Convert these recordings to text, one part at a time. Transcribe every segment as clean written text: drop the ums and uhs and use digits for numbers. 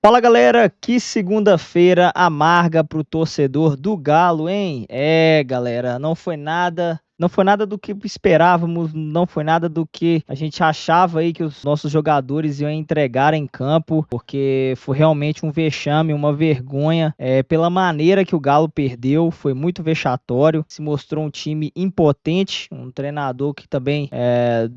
Fala galera, que segunda-feira amarga pro torcedor do Galo, hein? Galera, não foi nada do que esperávamos, não foi nada do que a gente achava aí que os nossos jogadores iam entregar em campo, porque foi realmente um vexame, uma vergonha, pela maneira que o Galo perdeu, foi muito vexatório, se mostrou um time impotente, um treinador que também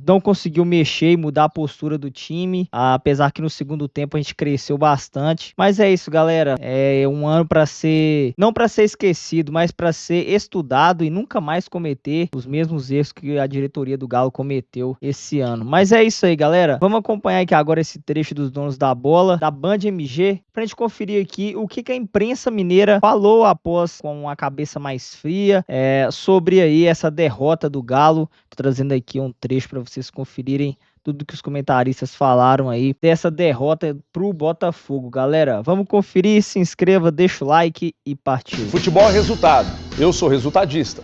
não conseguiu mexer e mudar a postura do time, apesar que no segundo tempo a gente cresceu bastante. Mas é isso, galera. É um ano para ser, não para ser esquecido, mas para ser estudado e nunca mais cometer os mesmos erros que a diretoria do Galo cometeu esse ano. Mas é isso aí, galera. Vamos acompanhar aqui agora esse trecho dos donos da bola, da Band MG, pra gente conferir aqui o que a imprensa mineira falou após, com a cabeça mais fria, sobre aí essa derrota do Galo. Tô trazendo aqui um trecho para vocês conferirem tudo que os comentaristas falaram aí dessa derrota pro Botafogo. Galera, vamos conferir, se inscreva, deixa o like e partiu. Futebol é resultado. Eu sou resultadista.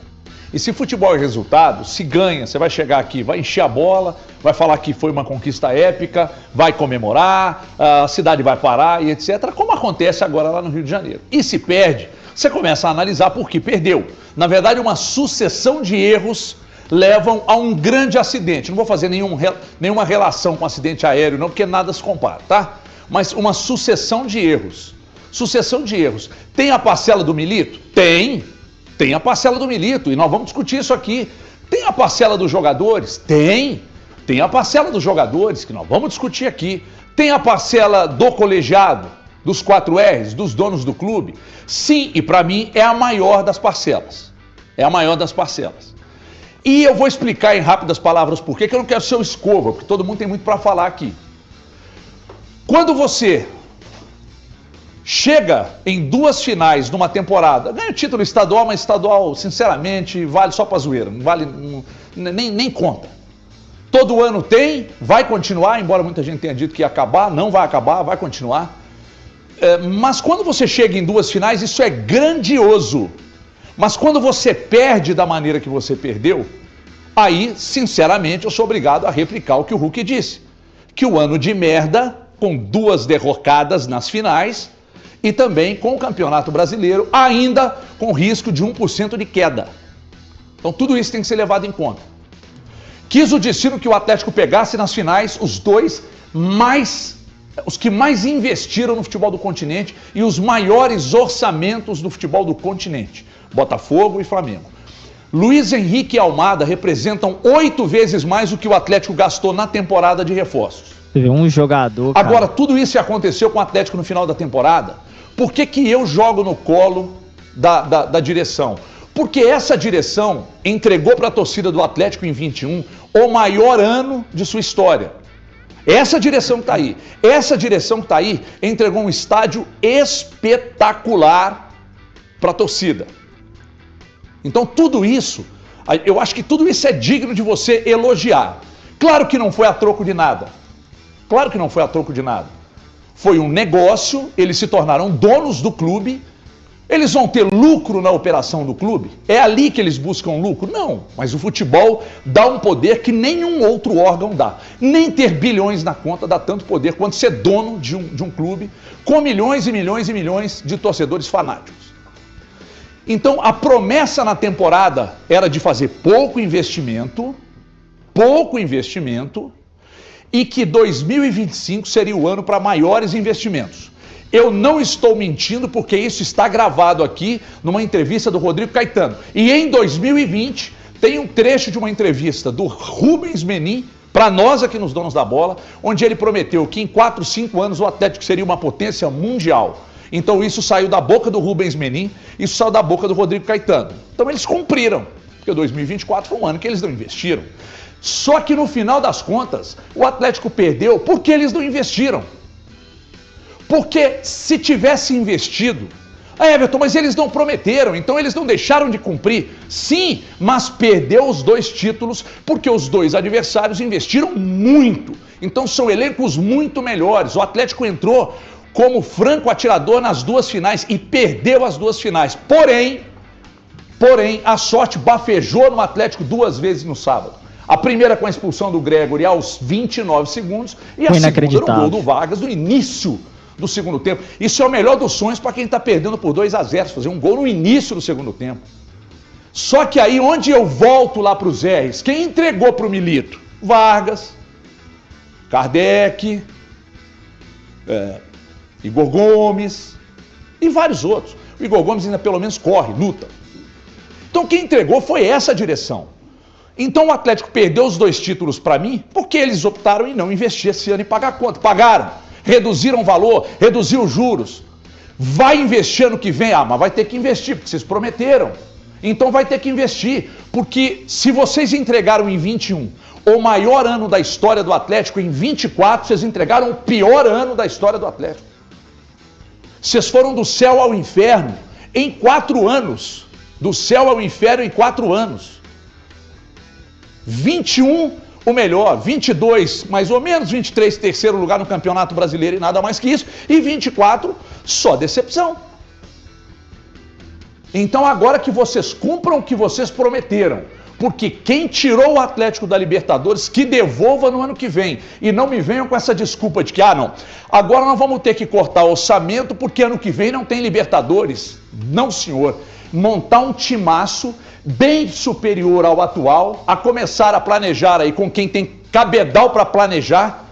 E se futebol é resultado, se ganha, você vai chegar aqui, vai encher a bola, vai falar que foi uma conquista épica, vai comemorar, a cidade vai parar e etc., como acontece agora lá no Rio de Janeiro. E se perde, você começa a analisar por que perdeu. Na verdade, uma sucessão de erros levam a um grande acidente. Não vou fazer nenhuma relação com acidente aéreo, não, porque nada se compara, tá? Mas uma sucessão de erros. Sucessão de erros. Tem a parcela do Milito? Tem a parcela do Milito, e nós vamos discutir isso aqui. Tem a parcela dos jogadores? Tem a parcela dos jogadores, que nós vamos discutir aqui. Tem a parcela do colegiado, dos 4Rs, dos donos do clube? Sim, e para mim é a maior das parcelas. É a maior das parcelas. E eu vou explicar em rápidas palavras por quê, que eu não quero ser o escova, porque todo mundo tem muito para falar aqui. Quando você chega em duas finais numa temporada, ganha o título estadual, mas estadual, sinceramente, vale só pra zoeira, não vale, nem conta. Todo ano tem, vai continuar, embora muita gente tenha dito que ia acabar, não vai acabar, vai continuar. Mas quando você chega em duas finais, isso é grandioso. Mas quando você perde da maneira que você perdeu, aí, sinceramente, eu sou obrigado a replicar o que o Hulk disse. Que o ano de merda, com duas derrocadas nas finais, e também com o Campeonato Brasileiro, ainda com risco de 1% de queda. Então tudo isso tem que ser levado em conta. Quis o destino que o Atlético pegasse nas finais os que mais investiram no futebol do continente e os maiores orçamentos do futebol do continente. Botafogo e Flamengo. Luiz Henrique e Almada representam 8 vezes mais do que o Atlético gastou na temporada de reforços. Teve um jogador, cara. Agora, tudo isso aconteceu com o Atlético no final da temporada. Por que eu jogo no colo da direção? Porque essa direção entregou para a torcida do Atlético em 21 o maior ano de sua história. Essa direção que está aí. Essa direção que está aí entregou um estádio espetacular para a torcida. Então tudo isso, eu acho que tudo isso é digno de você elogiar. Claro que não foi a troco de nada. Claro que não foi a troco de nada. Foi um negócio, eles se tornaram donos do clube, eles vão ter lucro na operação do clube? É ali que eles buscam lucro? Não, mas o futebol dá um poder que nenhum outro órgão dá. Nem ter bilhões na conta dá tanto poder quanto ser dono de um clube com milhões e milhões e milhões de torcedores fanáticos. Então, a promessa na temporada era de fazer pouco investimento, e que 2025 seria o ano para maiores investimentos. Eu não estou mentindo, porque isso está gravado aqui numa entrevista do Rodrigo Caetano. E em 2020 tem um trecho de uma entrevista do Rubens Menin para nós aqui nos Donos da Bola, onde ele prometeu que em 4, 5 anos o Atlético seria uma potência mundial. Então isso saiu da boca do Rubens Menin, isso saiu da boca do Rodrigo Caetano. Então eles cumpriram, porque 2024 foi um ano que eles não investiram. Só que no final das contas, o Atlético perdeu porque eles não investiram. Porque se tivesse investido... Everton, mas eles não prometeram, então eles não deixaram de cumprir. Sim, mas perdeu os 2 títulos porque os 2 adversários investiram muito. Então são elencos muito melhores. O Atlético entrou como franco atirador nas 2 finais e perdeu as 2 finais. Porém, a sorte bafejou no Atlético 2 vezes no sábado. A primeira com a expulsão do Gregory aos 29 segundos e a segunda no gol do Vargas no início do segundo tempo. Isso é o melhor dos sonhos para quem está perdendo por 2-0, fazer um gol no início do segundo tempo. Só que aí, onde eu volto lá para os R's, quem entregou para o Milito? Vargas, Kardec, Igor Gomes e vários outros. O Igor Gomes ainda pelo menos corre, luta. Então quem entregou foi essa direção. Então o Atlético perdeu os 2 títulos para mim porque eles optaram em não investir esse ano e pagar a conta. Pagaram, reduziram o valor, reduziram os juros. Vai investir ano que vem? Ah, mas vai ter que investir, porque vocês prometeram. Então vai ter que investir, porque se vocês entregaram em 21 o maior ano da história do Atlético, em 24 vocês entregaram o pior ano da história do Atlético. Vocês foram do céu ao inferno em 4 anos. Do céu ao inferno em 4 anos. 21 o melhor, 22 mais ou menos, 23 terceiro lugar no Campeonato Brasileiro e nada mais que isso, e 24 só decepção. Então agora que vocês cumpram o que vocês prometeram, porque quem tirou o Atlético da Libertadores, que devolva no ano que vem. E não me venham com essa desculpa de que, não, agora nós vamos ter que cortar o orçamento porque ano que vem não tem Libertadores. Não, senhor. Montar um timaço bem superior ao atual, a começar a planejar aí com quem tem cabedal para planejar.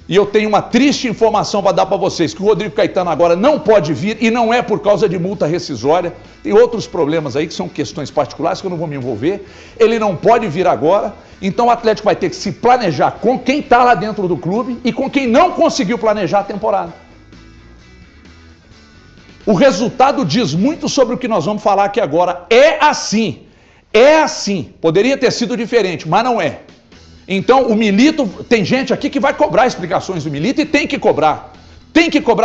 E eu tenho uma triste informação para dar para vocês, que o Rodrigo Caetano agora não pode vir, e não é por causa de multa rescisória, tem outros problemas aí que são questões particulares que eu não vou me envolver. Ele não pode vir agora, então o Atlético vai ter que se planejar com quem está lá dentro do clube e com quem não conseguiu planejar a temporada. O resultado diz muito sobre o que nós vamos falar aqui agora. É assim, poderia ter sido diferente, mas não é. Então o Milito, tem gente aqui que vai cobrar explicações do Milito e tem que cobrar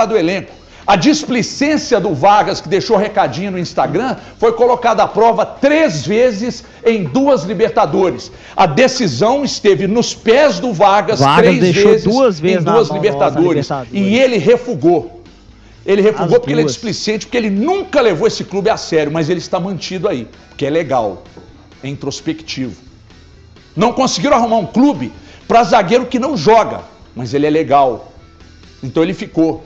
do elenco. A displicência do Vargas, que deixou recadinho no Instagram, foi colocada à prova 3 vezes em 2 Libertadores. A decisão esteve nos pés do Vargas 3 vezes em 2 Libertadores. E ele refugou. Ele refugou porque ele é displicente, porque ele nunca levou esse clube a sério, mas ele está mantido aí, porque é legal, é introspectivo. Não conseguiram arrumar um clube para zagueiro que não joga, mas ele é legal. Então ele ficou.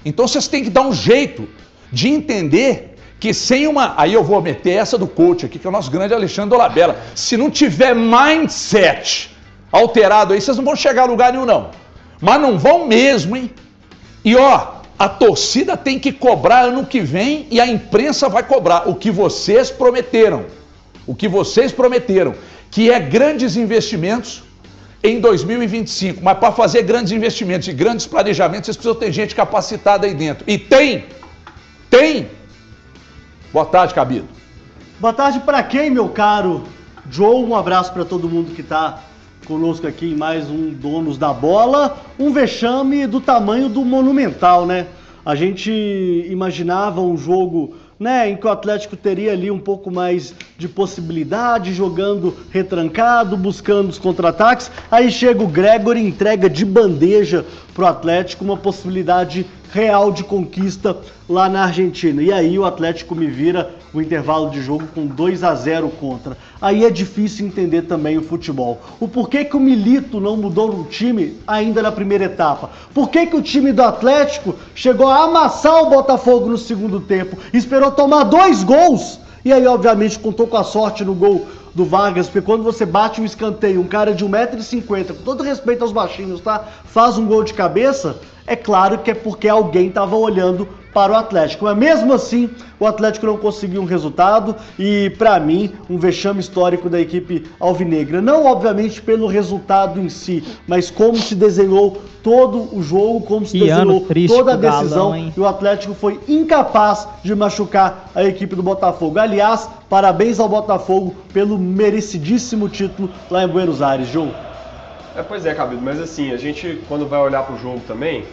Então vocês têm que dar um jeito de entender que sem uma... Aí eu vou meter essa do coach aqui, que é o nosso grande Alexandre Dolabella. Se não tiver mindset alterado aí, vocês não vão chegar a lugar nenhum, não. Mas não vão mesmo, hein? E a torcida tem que cobrar ano que vem e a imprensa vai cobrar o que vocês prometeram. O que vocês prometeram, que é grandes investimentos em 2025. Mas para fazer grandes investimentos e grandes planejamentos, vocês precisam ter gente capacitada aí dentro. E tem. Boa tarde, Cabido. Boa tarde para quem, meu caro Joe? Um abraço para todo mundo que está conosco aqui em mais um Donos da Bola. Um vexame do tamanho do Monumental, né? A gente imaginava um jogo, né, em que o Atlético teria ali um pouco mais de possibilidade, jogando retrancado, buscando os contra-ataques. Aí chega o Gregory, entrega de bandeja pro Atlético uma possibilidade real de conquista lá na Argentina. E aí o Atlético me vira o intervalo de jogo com 2-0 contra. Aí é difícil entender também o futebol. O porquê que o Milito não mudou no time ainda na primeira etapa? Por que o time do Atlético chegou a amassar o Botafogo no segundo tempo? Esperou tomar 2 gols e aí obviamente contou com a sorte no gol do Vargas, porque quando você bate um escanteio, um cara de 1,50 m, com todo respeito aos baixinhos, tá? Faz um gol de cabeça, é claro que é porque alguém estava olhando para o Atlético. Mas mesmo assim, o Atlético não conseguiu um resultado e, para mim, um vexame histórico da equipe alvinegra. Não, obviamente, pelo resultado em si, mas como se desenhou todo o jogo, como se desenhou toda a decisão. Galão, e o Atlético foi incapaz de machucar a equipe do Botafogo. Aliás, parabéns ao Botafogo pelo merecidíssimo título lá em Buenos Aires, João. Pois é, Cabido, mas assim, a gente, quando vai olhar para o jogo também,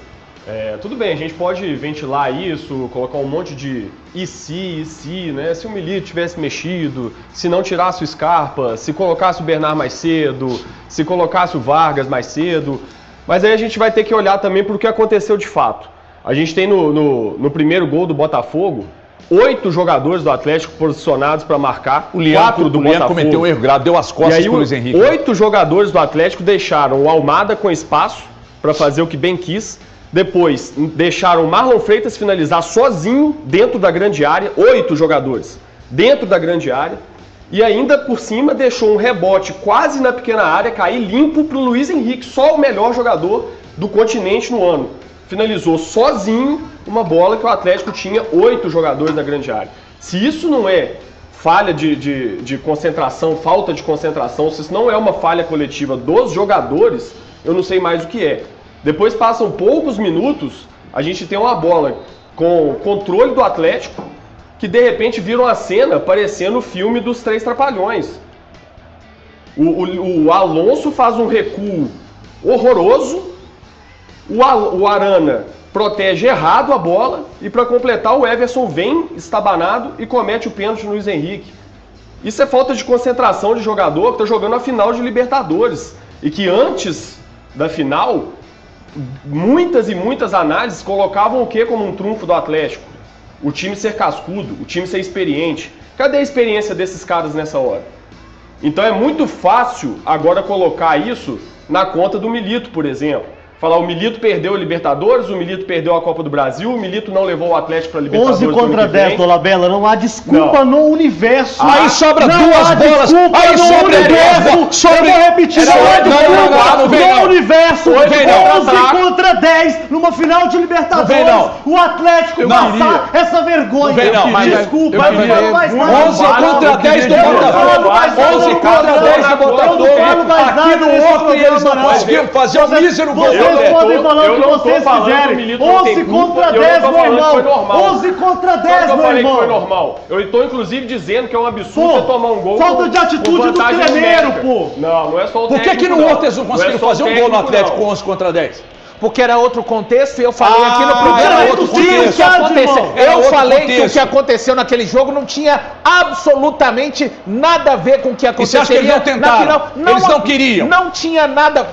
tudo bem, a gente pode ventilar isso, colocar um monte de e se, né? Se o Milito tivesse mexido, se não tirasse o Scarpa, se colocasse o Bernard mais cedo, se colocasse o Vargas mais cedo, mas aí a gente vai ter que olhar também para o que aconteceu de fato. A gente tem no primeiro gol do Botafogo, 8 jogadores do Atlético posicionados para marcar, 4 do Botafogo. O Lian cometeu um erro grave, deu as costas para o Luiz Henrique. 8 jogadores do Atlético deixaram o Almada com espaço para fazer o que bem quis, Depois, deixaram o Marlon Freitas finalizar sozinho dentro da grande área, 8 jogadores dentro da grande área. E ainda por cima deixou um rebote quase na pequena área cair limpo para o Luiz Henrique, só o melhor jogador do continente no ano. Finalizou sozinho uma bola que o Atlético tinha 8 jogadores na grande área. Se isso não é falha de concentração, falta de concentração, se isso não é uma falha coletiva dos jogadores, eu não sei mais o que é. Depois passam poucos minutos, a gente tem uma bola com o controle do Atlético, que de repente vira uma cena parecendo o filme dos Três Trapalhões. O Alonso faz um recuo horroroso, o Arana protege errado a bola e para completar o Everson vem estabanado e comete o pênalti no Luiz Henrique. Isso é falta de concentração de jogador que está jogando a final de Libertadores e que antes da final, muitas e muitas análises colocavam o que como um trunfo do Atlético? O time ser cascudo, o time ser experiente. Cadê a experiência desses caras nessa hora? Então é muito fácil agora colocar isso na conta do Milito, por exemplo. Falar, o Milito perdeu a Libertadores, o Milito perdeu a Copa do Brasil, o Milito não levou o Atlético para a Libertadores. 11 contra 10, Dolabella, não há desculpa no universo. Aí sobra não duas há bolas. Aí sobra universo. Eu vou repetir, não há desculpa no universo. 11 contra 10 numa final de Libertadores. O Atlético passar essa vergonha. Desculpa, eu não mais nada. 11 contra 10 do Botafogo. 11 contra 10 do Botafogo. Aqui no outro eles não conseguiram fazer o mísero gol. Vocês podem falar o que vocês quiserem. 11 contra 10, meu irmão. 11 contra 10, meu irmão. Eu falei que foi normal. Eu estou, inclusive, dizendo que é um absurdo você tomar um gol. Falta de atitude do tremeiro, pô. Não é só o técnico. Por que no outro eles não conseguiram fazer um gol no Atlético com 11 contra 10? Porque era outro contexto e eu falei aqui no programa era outro contexto, que aconteceu. Eu falei contexto. que o que aconteceu naquele jogo não tinha absolutamente nada a ver com o que aconteceu. E você acha que eles não tentaram? Eles não queriam? Não tinha nada.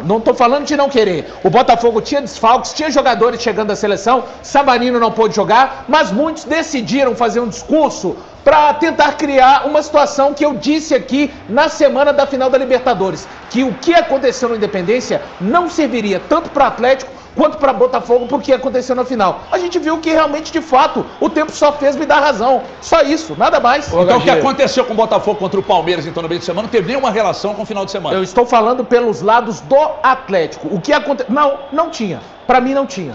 Não estou falando de não querer. O Botafogo tinha desfalques, tinha jogadores chegando da seleção, Savarino não pôde jogar, mas muitos decidiram fazer um discurso para tentar criar uma situação que eu disse aqui na semana da final da Libertadores, que o que aconteceu no Independência não serviria tanto para Atlético quanto para Botafogo porque aconteceu na final. A gente viu que realmente, de fato, o tempo só fez me dar razão. Só isso, nada mais. Então o que aconteceu com o Botafogo contra o Palmeiras então no meio de semana não teve nenhuma relação com o final de semana? Eu estou falando pelos lados do Atlético. O que aconteceu? Não tinha. Para mim não tinha.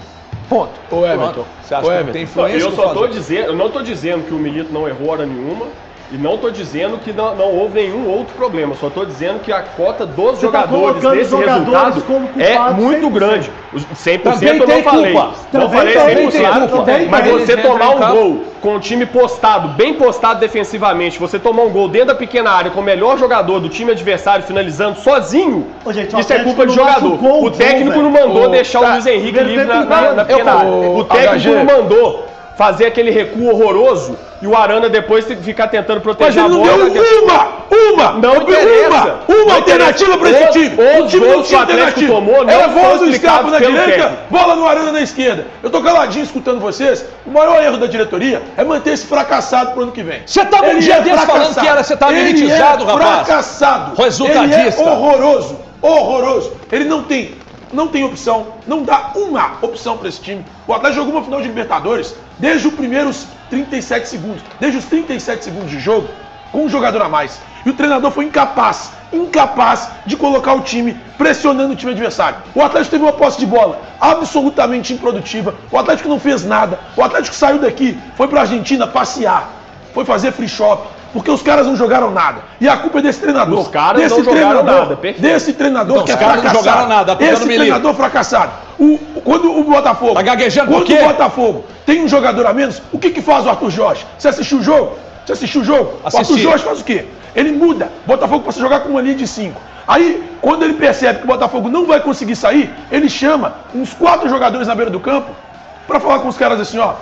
Ponto. Ô Everton, você acha que tem influência? Eu só estou dizendo, eu não estou dizendo que o Milito não errou hora nenhuma e não estou dizendo que não houve nenhum outro problema. Só estou dizendo que a cota dos jogadores desse resultado é muito grande. 100% eu não falei. Não falei 100%. Mas você tomar um gol com o time postado, bem postado defensivamente, você tomar um gol dentro da pequena área com o melhor jogador do time adversário finalizando sozinho, isso é culpa do jogador. O técnico não mandou deixar o Luiz Henrique livre na pequena área. O técnico não mandou fazer aquele recuo horroroso e o Arana depois ficar tentando proteger a bola. Mas ele não deu uma alternativa para esse time. O time não tinha alternativa. Era bola do Scarpa na direita, bola no Arana na esquerda. Eu tô caladinho escutando vocês. O maior erro da diretoria é manter esse fracassado pro ano que vem. Você tava um dia desse falando que você tava elitizado, rapaz. Fracassado. Resultadista. Ele é horroroso. Ele não tem opção, não dá uma opção para esse time. O Atlético jogou uma final de Libertadores desde os primeiros 37 segundos, desde os 37 segundos de jogo, com um jogador a mais. E o treinador foi incapaz de colocar o time pressionando o time adversário. O Atlético teve uma posse de bola absolutamente improdutiva. O Atlético não fez nada. O Atlético saiu daqui, foi para a Argentina passear, foi fazer free shop. Porque os caras não jogaram nada. E a culpa é desse treinador. Os caras não jogaram nada, perfeito. Desse treinador então, que é fracassado. Não jogaram nada, esse treinador fracassado. Quando o Botafogo... Tá gaguejando por quê? Quando o Botafogo tem um jogador a menos, o que faz o Arthur Jorge? Você assistiu o jogo? Assisti. O Arthur Jorge faz o quê? Ele muda. O Botafogo passa a jogar com uma linha de 5. Aí, quando ele percebe que o Botafogo não vai conseguir sair, ele chama uns 4 jogadores na beira do campo para falar com os caras assim, ó,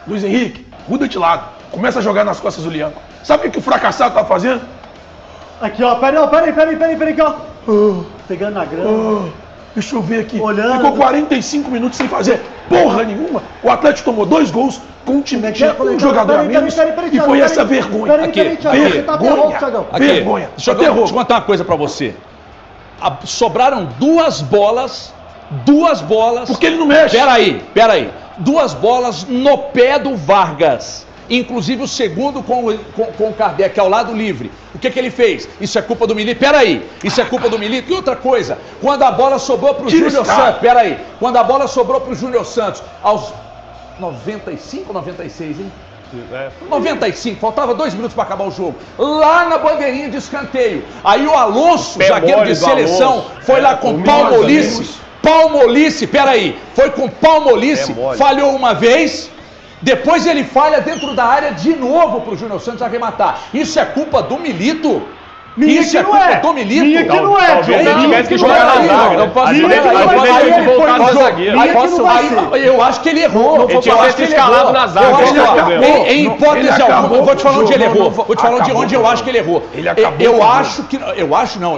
Luiz Henrique, muda de lado. Começa a jogar nas costas do Lianco. Sabe o que o fracassado tá fazendo? Aqui, ó, peraí, aqui, ó. Pegando na grama. Deixa eu ver aqui. Olhando. Ficou 45 minutos sem fazer porra nenhuma. O Atlético tomou 2 gols com um time que tinha um jogador a menos. E foi essa vergonha. Vergonha. Deixa eu contar uma coisa pra você. Sobraram 2 bolas duas bolas... Porque ele não mexe. Peraí. Duas bolas no pé do Vargas. Inclusive o segundo com o Kardec ao lado livre. O que ele fez? Isso é culpa do Milito? Peraí. Isso é culpa do Milito? E outra coisa, quando a bola sobrou pro Júnior Santos... Peraí. Quando a bola sobrou pro Júnior Santos, aos 95 ou 96, hein? 95, faltava 2 minutos para acabar o jogo. Lá na bandeirinha de escanteio. Aí o Alonso, zagueiro de seleção, foi lá com Palmolice, peraí. Foi com Palmolice, falhou uma vez. Depois ele falha dentro da área de novo pro Júnior Santos arrematar. Isso é culpa do Milito? Isso é culpa do Milito? Minha que não é, Talvez ele tivesse que jogar na zaga. Não posso Eu acho que ele errou. Ele tinha que ser escalado na zaga. Em hipótese alguma, vou te falar onde ele errou. Vou te falar de onde eu acho que ele errou.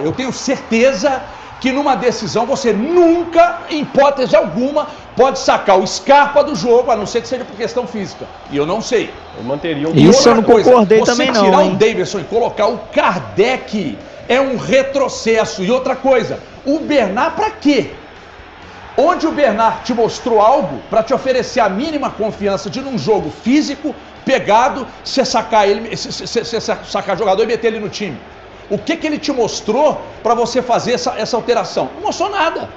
Eu tenho certeza que numa decisão você nunca, em hipótese alguma, pode sacar o Scarpa do jogo, a não ser que seja por questão física. E eu não sei. Eu manteria um... Isso eu não concordei também não, Você tirar hein? o Davidson e colocar o Kardec é um retrocesso. E outra coisa, o Bernard pra quê? Onde o Bernard te mostrou algo para te oferecer a mínima confiança de num jogo físico, pegado, você sacar jogador e meter ele no time? O que ele te mostrou para você fazer essa alteração? Não mostrou nada.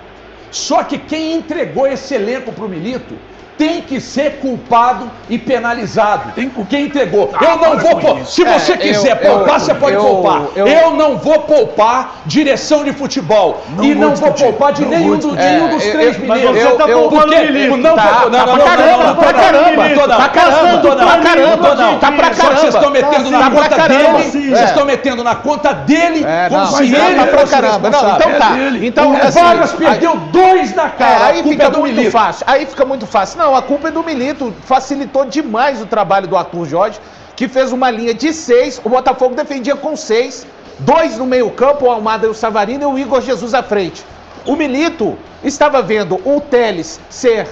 Só que quem entregou esse elenco para o Milito tem que ser culpado e penalizado. Quem entregou? Eu não vou poupar. Se você quiser poupar, você pode poupar. Eu não vou poupar direção de futebol. E não vou poupar de nenhum dos 3 mineiros. Mas você tá poupando o Milito. Não, Tá pra caramba. Vocês estão metendo na conta dele. Vocês estão metendo na conta dele como se ele fosse responsável. Então, o Vargas perdeu 2 na cara. Aí fica muito fácil. Aí fica muito fácil. Não, a culpa é do Milito. Facilitou demais o trabalho do Arthur Jorge, que fez uma linha de 6. O Botafogo defendia com 6. 2 no meio-campo, o Almada e o Savarino, e o Igor Jesus à frente. O Milito estava vendo o Telles ser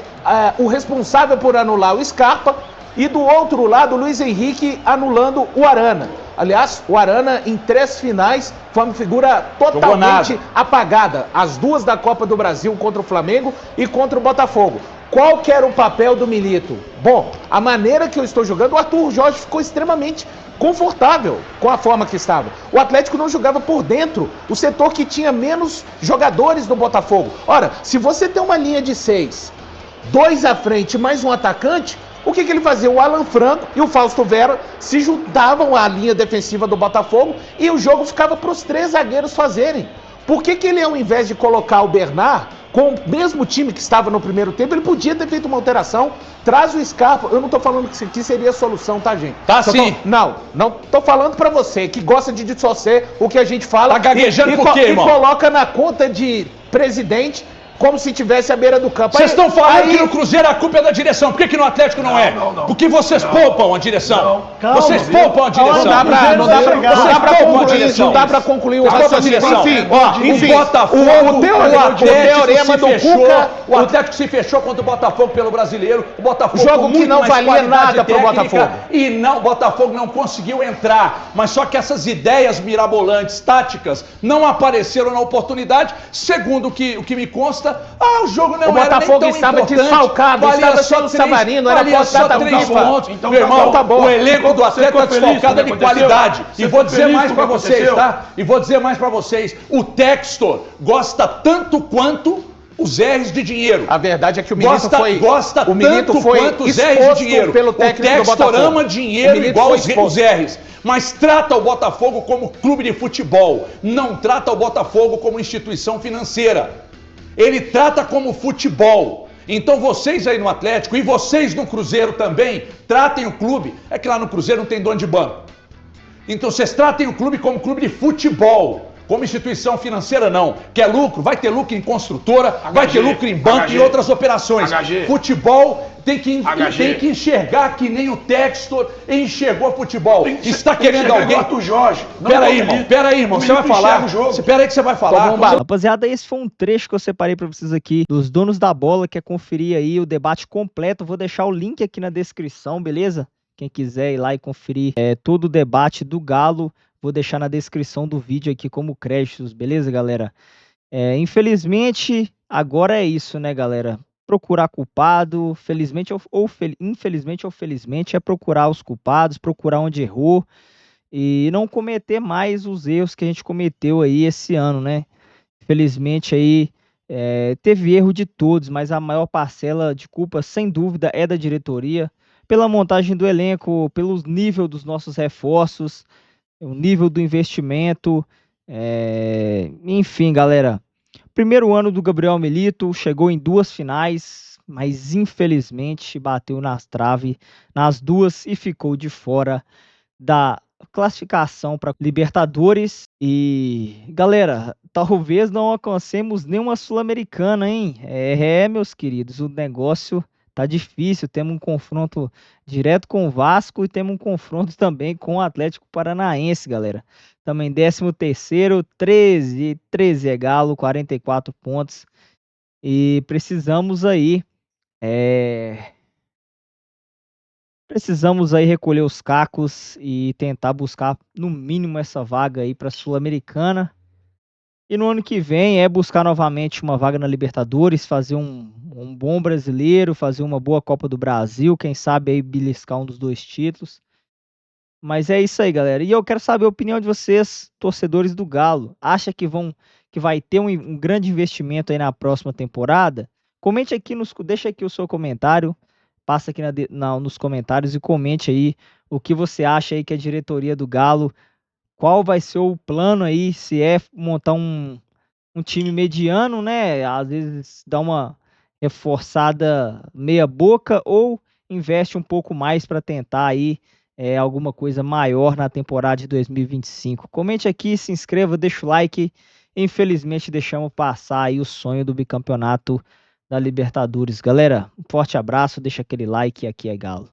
o responsável por anular o Scarpa, e do outro lado o Luiz Henrique anulando o Arana. Aliás, o Arana em 3 finais foi uma figura totalmente apagada. As 2 da Copa do Brasil contra o Flamengo e contra o Botafogo. Qual que era o papel do Milito? Bom, a maneira que eu estou jogando, o Arthur Jorge ficou extremamente confortável com a forma que estava. O Atlético não jogava por dentro, o setor que tinha menos jogadores do Botafogo. Ora, se você tem uma linha de 6, 2 à frente mais um atacante, o que ele fazia? O Alan Franco e o Fausto Vera se juntavam à linha defensiva do Botafogo e o jogo ficava para os 3 zagueiros fazerem. Por que ele, ao invés de colocar o Bernard com o mesmo time que estava no primeiro tempo, ele podia ter feito uma alteração, traz o Scarpa. Eu não tô falando que isso aqui seria a solução, tá, gente? Tá sim. Não tô falando pra você que gosta de distorcer o que a gente fala. Tá gaguejando por quê, irmão? E coloca na conta de presidente como se tivesse à beira do campo. Vocês estão falando que no Cruzeiro a culpa é da direção. Por que no Atlético não é? Porque vocês poupam a direção. Vocês poupam a direção. Não dá pra concluir o raciocínio. Enfim, o Botafogo, o Atlético se fechou contra o Botafogo pelo Brasileiro. O Botafogo jogo que não valia nada pro Botafogo. E o Botafogo não conseguiu entrar. Mas só que essas ideias mirabolantes, táticas, não apareceram na oportunidade. Segundo o que me consta, o jogo não era nem tão importante. O Botafogo estava desfalcado, estava só o Savarino, era só 3 pontos. Então, meu irmão, o elenco do Atlético é desfalcado de qualidade. E vou dizer mais pra vocês, tá? E vou dizer mais pra vocês. O Textor gosta tanto quanto os R's de dinheiro. A verdade é que o Milito foi quanto os R's de dinheiro. Pelo técnico o do Botafogo. ama dinheiro igual os R's. Mas trata o Botafogo como clube de futebol. Não trata o Botafogo como instituição financeira. Ele trata como futebol. Então vocês aí no Atlético e vocês no Cruzeiro também, tratem o clube. É que lá no Cruzeiro não tem dono de banco. Então vocês tratem o clube como clube de futebol. Como instituição financeira, não. Quer lucro? Vai ter lucro em construtora, vai ter lucro em banco e outras operações. Futebol tem que enxergar que nem o Textor enxergou futebol. Está querendo alguém... Peraí, irmão. Você vai falar. Espera aí que você vai falar. Rapaziada, esse foi um trecho que eu separei pra vocês aqui dos donos da bola. Quer conferir aí o debate completo? Vou deixar o link aqui na descrição, beleza? Quem quiser ir lá e conferir todo o debate do Galo, vou deixar na descrição do vídeo aqui como créditos, beleza, galera? Infelizmente, Agora é isso, né, galera? Procurar culpado, felizmente infelizmente ou felizmente, é procurar os culpados, procurar onde errou e não cometer mais os erros que a gente cometeu aí esse ano, né? Felizmente aí, teve erro de todos, mas a maior parcela de culpa, sem dúvida, é da diretoria, pela montagem do elenco, pelo nível dos nossos reforços, o nível do investimento, enfim, galera. Primeiro ano do Gabriel Milito, chegou em 2 finais, mas infelizmente bateu nas traves nas 2 e ficou de fora da classificação para Libertadores. E, galera, talvez não alcancemos nenhuma Sul-Americana, hein? Meus queridos, o negócio tá difícil. Temos um confronto direto com o Vasco e temos um confronto também com o Atlético Paranaense, galera. Também 13º, 13 é Galo, 44 pontos. E é, precisamos aí recolher os cacos e tentar buscar no mínimo essa vaga aí para Sul-Americana. E no ano que vem é buscar novamente uma vaga na Libertadores, fazer um bom brasileiro, fazer uma boa Copa do Brasil, quem sabe aí beliscar um dos 2 títulos. Mas é isso aí, galera. E eu quero saber a opinião de vocês, torcedores do Galo. Acha que vai ter um grande investimento aí na próxima temporada? Comente aqui deixa aqui o seu comentário, passa aqui nos comentários e comente aí o que você acha aí que a diretoria do Galo, qual vai ser o plano aí, se é montar um time mediano, né? Às vezes dá uma reforçada meia boca ou investe um pouco mais para tentar aí alguma coisa maior na temporada de 2025. Comente aqui, se inscreva, deixa o like. Infelizmente deixamos passar aí o sonho do bicampeonato da Libertadores. Galera, um forte abraço, deixa aquele like e aqui é Galo.